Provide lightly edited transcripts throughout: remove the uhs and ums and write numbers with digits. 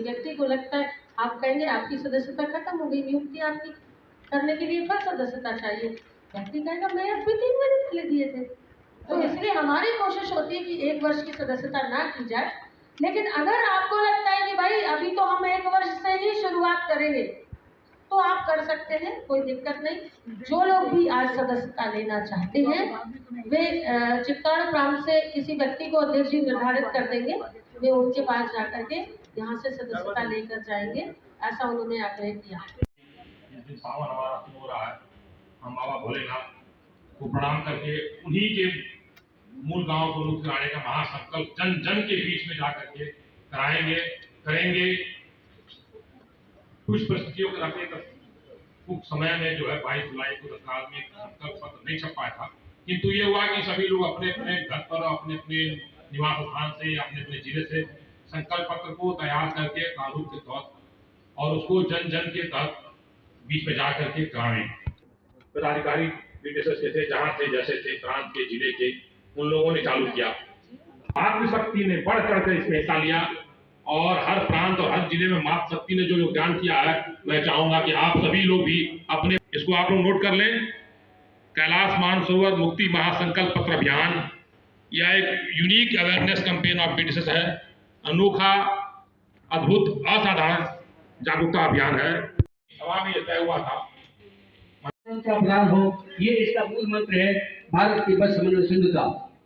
व्यक्ति को लगता है, आप कहेंगे आपकी सदस्यता खत्म हो गई, नियुक्ति आपकी करने के लिए फिर सदस्यता चाहिए, व्यक्ति कहेगा मैं अभी 3 महीने पहले दिए थे। तो इसलिए हमारी कोशिश होती है कि 1 वर्ष की सदस्यता ना की जाए, लेकिन अगर आपको लगता है कि भाई अभी तो हम 1 वर्ष से ही शुरुआत करेंगे तो आप कर सकते हैं, कोई दिक्कत नहीं। जो लोग भी आज सदस्यता लेना चाहते हैं वे चित्तौड़ प्रांत से किसी व्यक्ति को अध्यक्ष जी निर्धारित कर देंगे, वे उनके पास जाकर के यहाँ से सदस्यता लेकर जाएंगे, ऐसा उन्होंने आग्रह किया। जिस दिन सावन हमारा शुरू हो रहा है, हम बाबा भोलेनाथ को प्रणाम करके उन्हीं के मूल गांव को मुक्त कराने का महासंकल्प जन जन के बीच में जाकर के कराएंगे, करेंगे। कुछ परिस्थितियों के रहते कुछ समय में जो है 22 जुलाई को तत्काल में संकल्प पत्र नहीं छप पाया था, किंतु ये हुआ कि सभी लोग अपने अपने घर पर अपने अपने निवास स्थान से अपने अपने जिले से संकल्प पत्र को तैयार करके प्रारूप के तौर और उसको जन जन के तहत बीच में जा करके कराएं। पदाधिकारी बीटीएसएस के थे, जहां थे जैसे थे प्रांत के जिले के, उन लोगों ने चालू किया। मातृशक्ति ने बढ़ चढ़ कर इसमें हिस्सा लिया और हर प्रांत और हर जिले में मातृशक्ति ने जो योगदान किया है, मैं चाहूंगा कि आप सभी लोग भी अपने इसको आप लोग नोट कर लें। कैलाश मानसरोवर मुक्ति महासंकल्प पत्र अभियान यह एक यूनिक अवेयरनेस कैंपेन ऑफ बीटीएसएस है, अनोखा, अद्भुत, असाधारण जागरूकता अभियान है। सभा में यह तय हुआ था अभियान हो, ये इसका मूल मंत्र है भारत तिब्बत समन्वय संघ का,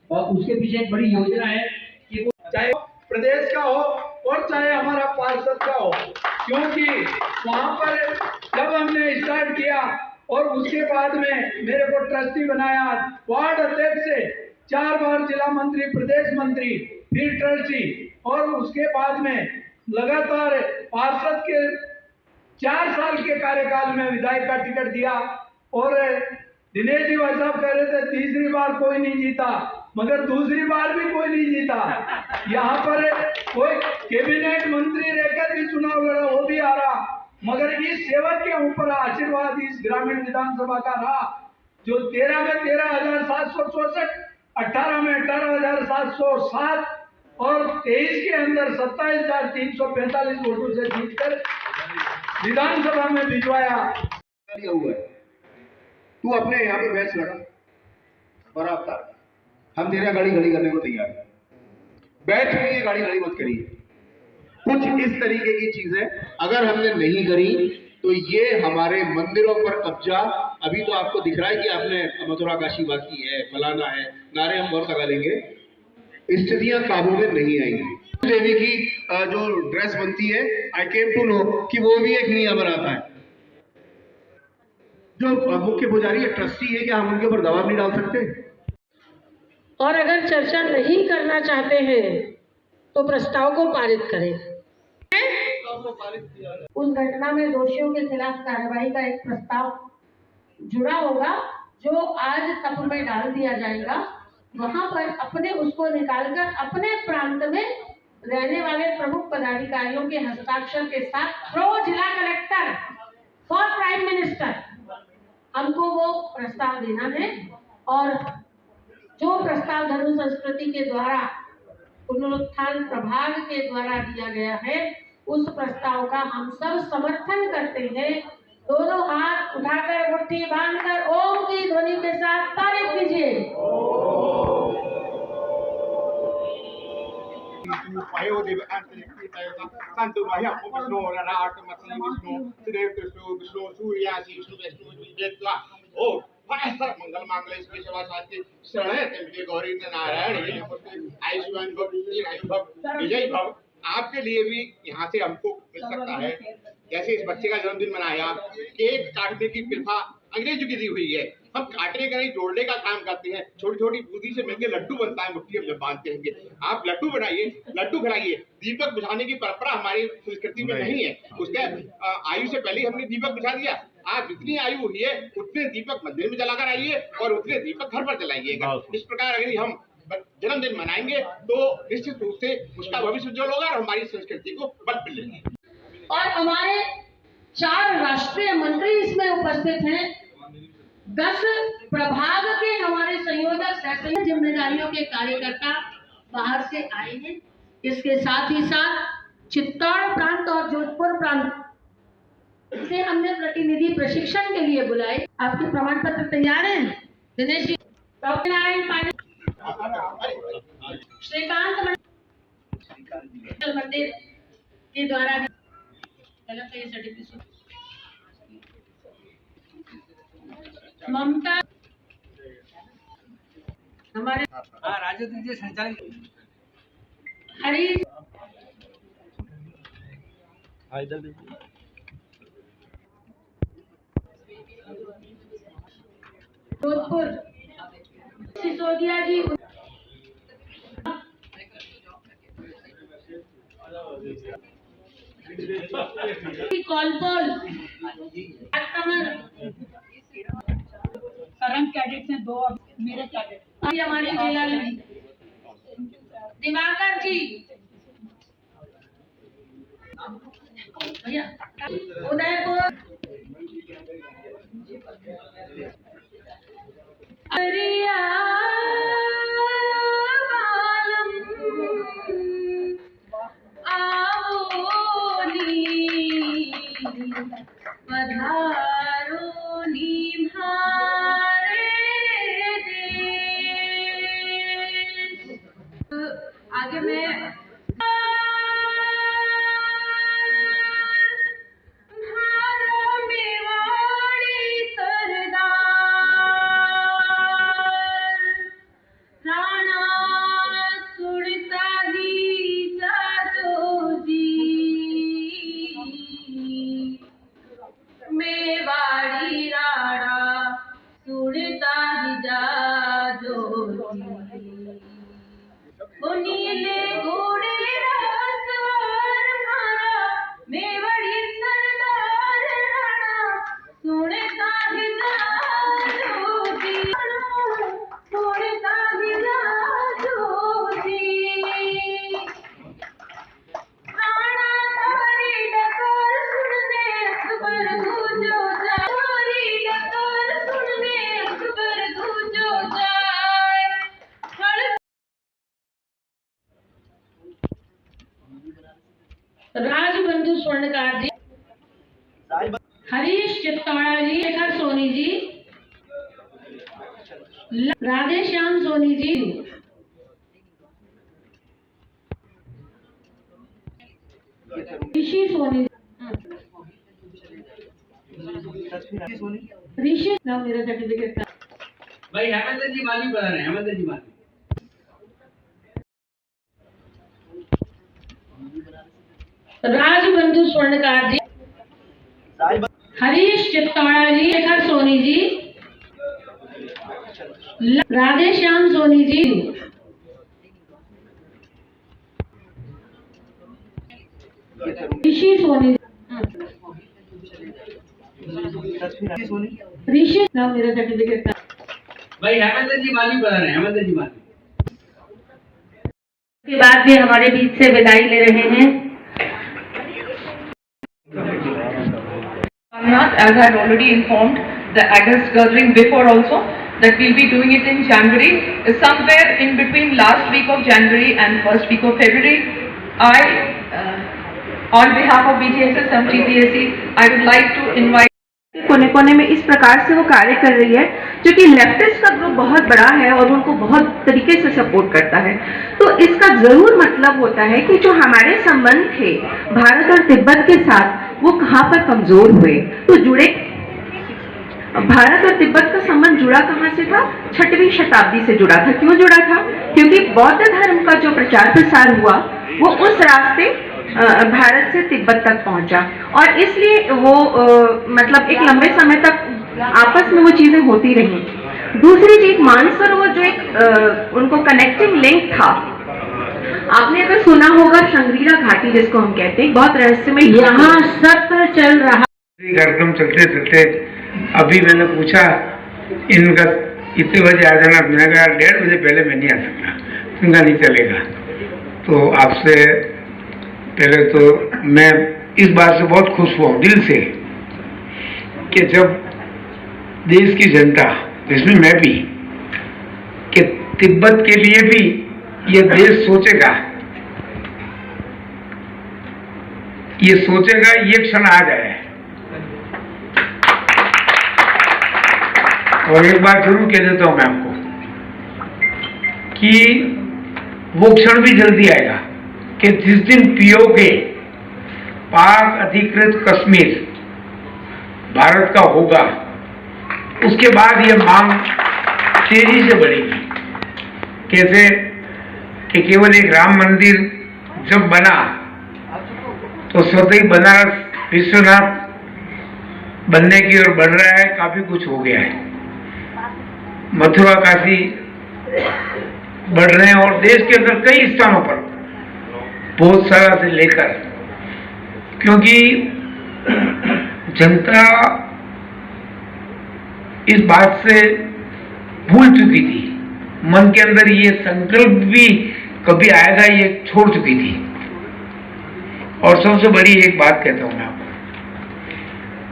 और उसके पीछे एक बड़ी योजना है कि वो चाहे प्रदेश का हो और चाहे हमारा पार्षद का हो, क्योंकि वहां पर जब हमने स्टार्ट किया और उसके बाद में मेरे को ट्रस्टी बनाया, वार्ड अध्यक्ष से 4 बार जिला मंत्री, प्रदेश मंत्री, फिर ट्रस्टी, और उसके बाद में लगातार पार्षद के 4 साल के कार्यकाल में विधायक का टिकट दिया। और दिनेश जी भाई साहब कह रहे थे तीसरी बार कोई नहीं जीता, मगर दूसरी बार भी कोई नहीं जीता। यहाँ पर कोई कैबिनेट मंत्री रहकर भी चुनाव लड़ा, वो भी आ रहा, मगर इस सेवक के ऊपर आशीर्वाद इस ग्रामीण विधानसभा का रहा, जो 13 में 13,764, 18 में 18,707 और 23 के अंदर 27,345 वोटों से जीतकर विधानसभा में भिजवाया हुआ है। तू अपने यहाँ पे बैच लगा बराबर, हम तेरा गाड़ी खड़ी करने को तैयार है, बैठ के गाड़ी खड़ी मत करिए। कुछ इस तरीके की चीजें अगर हमने नहीं करी तो ये हमारे मंदिरों पर कब्जा, अभी तो आपको दिख रहा है कि आपने मथुरा काशी बाकी है, फलाना है, नारे हम बहुत लगा देंगे, स्थितियां काबू में नहीं आएंगी। देवी की जो ड्रेस बनती है, आई केम टू नो कि वो भी एक नियम बनाता है। जो मुख्य पुजारी है, ट्रस्टी है, क्या हम उनके ऊपर दबाव नहीं डाल सकते? और अगर चर्चा नहीं करना चाहते हैं तो प्रस्ताव को पारित करें। उस घटना में दोषियों के खिलाफ कार्रवाई का एक प्रस्ताव जुड़ा होगा, जो आज तप में डाल दिया जाएगा। वहां पर अपने उसको निकालकर अपने प्रांत में रहने वाले प्रमुख पदाधिकारियों के हस्ताक्षर के साथ प्रो जिला कलेक्टर फॉर प्राइम मिनिस्टर हमको वो प्रस्ताव देना है। और जो प्रस्ताव धर्म संस्कृति के द्वारा पुनरुत्थान प्रभाग के द्वारा दिया गया है, उस प्रस्ताव का हम सब समर्थन करते हैं। दोनों हाथ उठाकर मुट्ठी बांधकर ओम की ध्वनि के साथ तारीफ कीजिए। मंगल मांगल्ये शिवे सर्वार्थ शरण्ये गौरी नारायण आयुष्मान भव विजय भव। आपके लिए भी यहाँ से हमको मिल सकता है। जैसे इस बच्चे का जन्मदिन मनाया, केक काटने की प्रथा अंग्रेजों की दी हुई है, हम काटने का नहीं जोड़ने का काम करते हैं। छोटी छोटी बूंदी से मिलकर लड्डू बनता है, मुट्ठी हम जब बांधते हैं। आप लड्डू बनाइए, लड्डू खिलाइए। दीपक बुझाने की परंपरा हमारी संस्कृति में नहीं है, उसके आयु से पहले हमने दीपक बुझा दिया। आप जितनी आयु हुई है उतने दीपक मंदिर में जलाकर आइए और उतने दीपक घर पर जलाइएगा। इस प्रकार अगर हम जन्मदिन मनाएंगे तो निश्चित रूप से उसका भविष्य उज्जवल होगा और हमारी संस्कृति को बल मिलेगी। और हमारे 4 राष्ट्रीय मंत्री इसमें उपस्थित हैं, 10 प्रभाग के हमारे संयोजक, शासकीय जिम्मेदारियों के कार्यकर्ता बाहर से आए हैं। इसके साथ ही साथ चित्तौड़ प्रांत और जोधपुर प्रांत से हमने प्रतिनिधि प्रशिक्षण के लिए बुलाए। आपके प्रमाण पत्र तैयार हैं दिनेश जी? डॉक्टर नारायण पांडे, श्रीकांत मंदिर के द्वारा गलत है ये सर्टिफिकेट। ममता हमारे राजद जी संचालित हरीश जोधपुर सिसोदिया जी कॉलपोल करंट कैडेट्स हैं 2 मेरे कैडेट हमारे जिला में दिवाकर जी भैया उदयपुर अरिया बालम आओनी पधारोनी भारे देश। आगे मैं नीले घोड़े रासवार मारा मेवाड़ी सरदार राणा सुनता ही जाजोजी सुनता ही जाजोजी राणा तारी डकर सुनने अकबर गूंजो जाए तारी डकर सुनने अकबर गूंजो जाए। राजबंधु स्वर्णकार जी, हरीश चित्तौड़ा जी, शेखर सोनी जी, राधे श्याम सोनी जी, ऋषि सोनी, ऋषि नाम मेरा सर्टिफिकेट था भाई हेमंत जी माली बता रहे हैं, हेमंत जी माली। राजबंधु स्वर्णकार जी, हरीश चित्तौड़ा जी, शेखर सोनी जी, राधे श्याम सोनी जी, ऋषि सोनी, ऋषि नाम मेरा सर्टिफिकेट था भाई हेमंत जी माली बता रहे हैं, हेमंत जी माली। के बाद भी हमारे बीच से विदाई ले रहे हैं। As I had already informed the August gathering before also that we'll be doing it in January, somewhere in between last week of January and first week of February. On behalf of BGSS MTPSC, I would like to invite कोने कोने में इस प्रकार से वो कार्य कर रही है, क्योंकि लेफ्टिस्ट का ग्रुप बहुत बड़ा है और उनको बहुत तरीके से सपोर्ट करता है। तो इसका जरूर मतलब होता है कि जो हमारे संबंध थे भारत और तिब्बत के साथ वो कहाँ पर कमजोर हुए। तो जुड़े भारत और तिब्बत का संबंध जुड़ा कहाँ से था? 6वीं शताब्दी से जुड़ा था। क्यों जुड़ा था? क्योंकि बौद्ध धर्म का जो प्रचार प्रसार हुआ वो उस रास्ते भारत से तिब्बत तक पहुंचा और इसलिए वो मतलब एक लंबे समय तक आपस में वो चीजें होती रही। दूसरी चीज मानसरोवर जो एक उनको कनेक्टिंग लिंक था, आपने अगर सुना होगा शंग्रीला घाटी जिसको हम कहते हैं, बहुत रहस्यमय यहाँ सत्र चल रहा। कार्यक्रम चलते चलते अभी मैंने पूछा इनका इतने बजे आ जाना, मैंने कहा 1:30 बजे पहले मैं नहीं आ सकता, उनका नहीं चलेगा। तो आपसे पहले तो मैं इस बात से बहुत खुश हुआ दिल से कि जब देश की जनता, जिसमें मैं भी, कि तिब्बत के लिए भी ये देश सोचेगा ये सोचेगा ये क्षण आ जाए। और एक बात जरूर कह देता हूं मैं आपको कि वो क्षण भी जल्दी आएगा कि जिस दिन पीओके पाक अधिकृत कश्मीर भारत का होगा, उसके बाद ये मांग तेजी से बढ़ेगी। कैसे कि केवल एक राम मंदिर जब बना तो स्वतः ही बनारस विश्वनाथ बनने की ओर बढ़ रहा है, काफी कुछ हो गया है। मथुरा काशी बढ़ रहे हैं और देश के अंदर कई स्थानों पर बहुत सारा से लेकर, क्योंकि जनता इस बात से भूल चुकी थी, मन के अंदर ये संकल्प भी कभी आएगा ये छोड़ चुकी थी। और सबसे बड़ी एक बात कहता हूं मैं आपको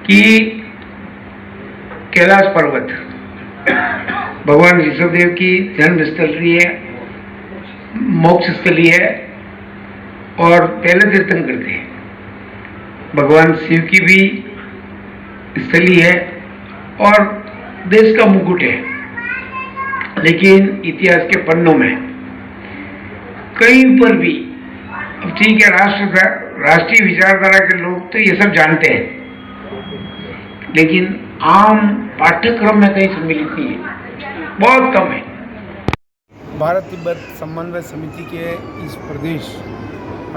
कि कैलाश पर्वत भगवान ऋषभदेव की जन्म स्थली है, मोक्ष स्थली है और पहले तीर्थंकर थे। भगवान शिव की भी स्थली है और देश का मुकुट है। लेकिन इतिहास के पन्नों में कहीं पर भी, अब ठीक है राष्ट्रीय विचारधारा के लोग तो ये सब जानते हैं, लेकिन आम पाठ्यक्रम में कहीं सम्मिलित नहीं है, बहुत कम है। भारत तिब्बत समन्वय समिति के इस प्रदेश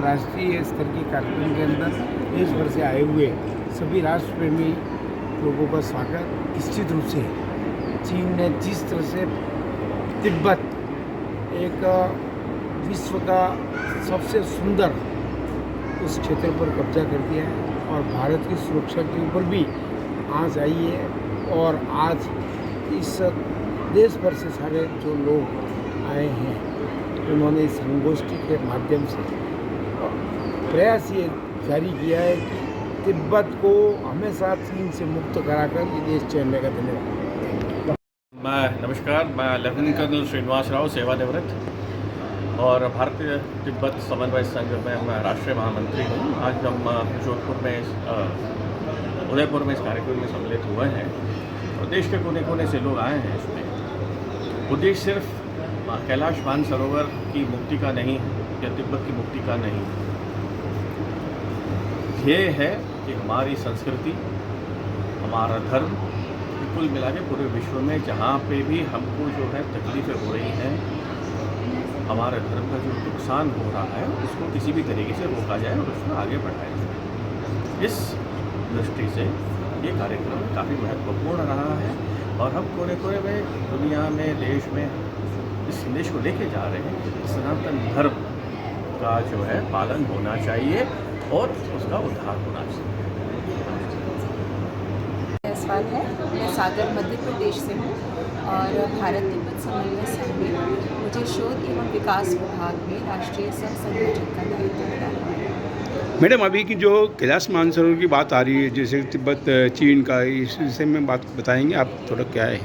राष्ट्रीय स्तर के कार्यक्रम के अंदर देश भर से आए हुए सभी राष्ट्र प्रेमी लोगों का स्वागत निश्चित रूप से। चीन ने जिस तरह से तिब्बत एक विश्व का सबसे सुंदर उस क्षेत्र पर कब्जा कर दिया है और भारत की सुरक्षा के ऊपर भी आँच आई है। और आज इस देश भर से सारे जो लोग आए हैं उन्होंने इस संगोष्ठी के माध्यम से प्रयास ये जारी किया है कि तिब्बत को हमेशा चीन से मुक्त कराकर ये देश चलने का। धन्यवाद। नमस्कार, मैं लेफ्टिनेंट कर्नल श्रीनिवास राव, सेवानिवृत्त और भारतीय तिब्बत समन्वय संघ में मैं राष्ट्रीय महामंत्री हूँ। आज हम जोधपुर में उदयपुर में इस कार्यक्रम में सम्मिलित हुए हैं और देश के कोने कोने से लोग आए हैं। इसमें उद्देश्य सिर्फ कैलाश मानसरोवर की मुक्ति का नहीं है या तिब्बत की मुक्ति का नहीं है। ध्येय है कि हमारी संस्कृति, हमारा धर्म, कुल मिला के पूरे विश्व में जहाँ पे भी हमको जो है तकलीफ़ें हो रही हैं, हमारे धर्म का जो नुकसान हो रहा है उसको किसी भी तरीके से रोका जाए और उसको आगे बढ़ाया जाए। इस दृष्टि से ये कार्यक्रम काफ़ी महत्वपूर्ण रहा है और हम कोने कोने में दुनिया में, देश में इस संदेश को लेके जा रहे हैं कि सनातन धर्म का जो है पालन होना चाहिए और उसका उद्धार होना चाहिए। सवाल है, मैं सागर मध्य प्रदेश से हूँ और भारत तिब्बत समन्वय संघ में मुझे शोध एवं विकास विभाग में राष्ट्रीय सह संयोजक का दायित्व मिला है। मैडम, अभी की जो कैलाश मानसरोवर की बात आ रही है, जैसे तिब्बत चीन का, इस विषय में बात बताएंगे आप थोड़ा, क्या है?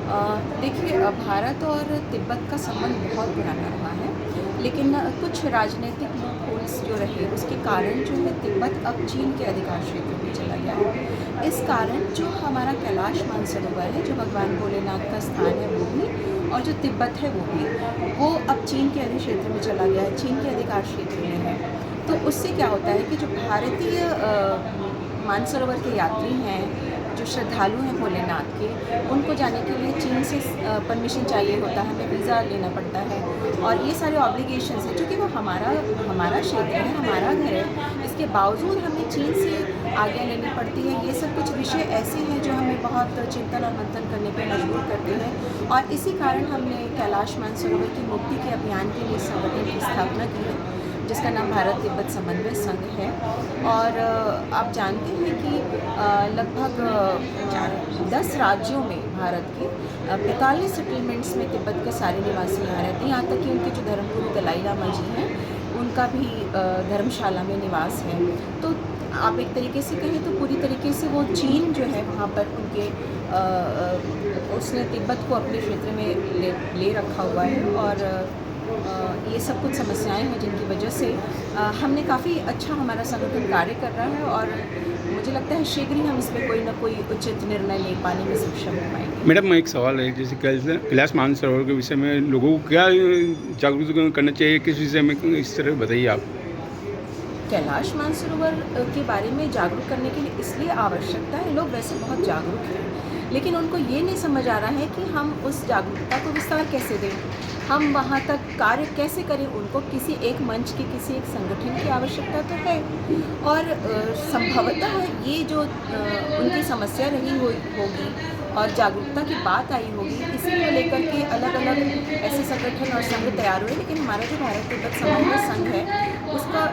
हाँ, देखिए, भारत और तिब्बत का संबंध बहुत पुराना रहा है, लेकिन कुछ राजनीतिक लूपहोल्स जो रहे उसके कारण जो है तिब्बत अब चीन के अधिकार क्षेत्र में चला गया है। इस कारण जो हमारा कैलाश मानसरोवर है, जो भगवान भोलेनाथ का स्थान है, वो भी, और जो तिब्बत है वो अब चीन के अधिक्षेत्र में चला गया है, चीन के अधिकार क्षेत्र में है। तो उससे क्या होता है कि जो भारतीय मानसरोवर के यात्री हैं, जो श्रद्धालु हैं भोलेनाथ के, उनको जाने के लिए चीन से परमिशन चाहिए होता है, हमें वीज़ा लेना पड़ता है और ये सारे ऑब्लिगेशंस हैं, चूँकि वो हमारा क्षेत्र है, हमारा घर है, इसके बावजूद हमें चीन से आज्ञा लेनी पड़ती है। ये सब कुछ विषय ऐसे हैं जो हमें बहुत चिंतन और मंथन करने पर मजबूर करते हैं और इसी कारण हमने कैलाश मानसरोवर की मुक्ति के अभियान के लिए संगठन की स्थापना की है, जिसका नाम भारत तिब्बत समन्वय संघ है। और आप जानते हैं कि लगभग 10 राज्यों में भारत के 45 सेटलमेंट्स में तिब्बत के सारे निवासी यहाँ रहते हैं, यहाँ तक कि उनके जो धर्मगुरु दलाई लामा जी हैं उनका भी धर्मशाला में निवास है। तो आप एक तरीके से कहें तो पूरी तरीके से वो चीन जो है वहाँ पर उनके उसने तिब्बत को अपने क्षेत्र में ले रखा हुआ है और ये ये सब कुछ समस्याएं हैं जिनकी वजह से हमने काफ़ी अच्छा हमारा संगठन कार्य कर रहा है और मुझे लगता है शीघ्र ही हम इसमें कोई ना कोई उचित निर्णय ले पाने में सक्षम हो पाएंगे। मैडम एक सवाल है, जैसे कैलाश मानसरोवर के विषय में लोगों को क्या जागरूक करना चाहिए, किस विषय में इस तरह बताइए आप। कैलाश मानसरोवर के बारे में जागरूक करने के लिए इसलिए आवश्यकता है, लोग वैसे बहुत जागरूक हैं लेकिन उनको ये नहीं समझ आ रहा है कि हम उस जागरूकता को विस्तार कैसे दें, हम वहाँ तक कार्य कैसे करें। उनको किसी एक मंच की, किसी एक संगठन की आवश्यकता तो है और संभवतः ये जो उनकी समस्या रही होगी और जागरूकता की बात आई होगी, इसी को लेकर के अलग अलग ऐसे संगठन और संघ तैयार हुए। लेकिन हमारा जो भारत तिब्बत समन्वय संघ है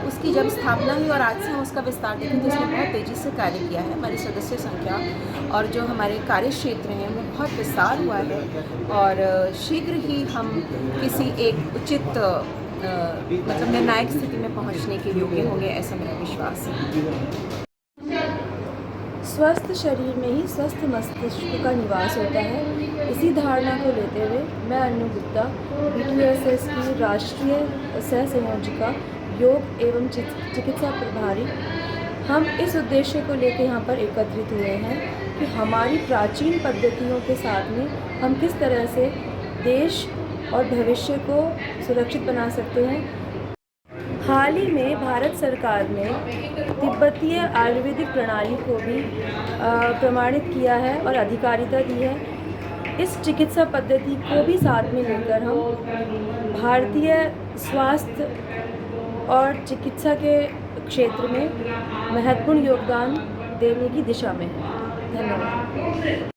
उसकी जब स्थापना हुई और आज से हम उसका विस्तार देखें तो उसने बहुत तेज़ी से कार्य किया है। हमारी सदस्य संख्या और जो हमारे कार्य क्षेत्र हैं उनमें बहुत विस्तार हुआ है और शीघ्र ही हम किसी एक उचित मतलब निर्णायक स्थिति में पहुंचने के योग्य होंगे, ऐसा मेरा विश्वास है। स्वस्थ शरीर में ही स्वस्थ मस्तिष्क का निवास होता है। इसी धारणा को लेते हुए मैं अनु गुप्ता BTSS की राष्ट्रीय सह संयोजिका योग एवं चिकित्सा प्रभारी, हम इस उद्देश्य को लेकर यहाँ पर एकत्रित हुए हैं कि हमारी प्राचीन पद्धतियों के साथ में हम किस तरह से देश और भविष्य को सुरक्षित बना सकते हैं। हाल ही में भारत सरकार ने तिब्बतीय आयुर्वेदिक प्रणाली को भी प्रमाणित किया है और अधिकारिता दी है। इस चिकित्सा पद्धति को भी साथ में लेकर हम भारतीय स्वास्थ्य और चिकित्सा के क्षेत्र में महत्वपूर्ण योगदान देने की दिशा में हैं। धन्यवाद।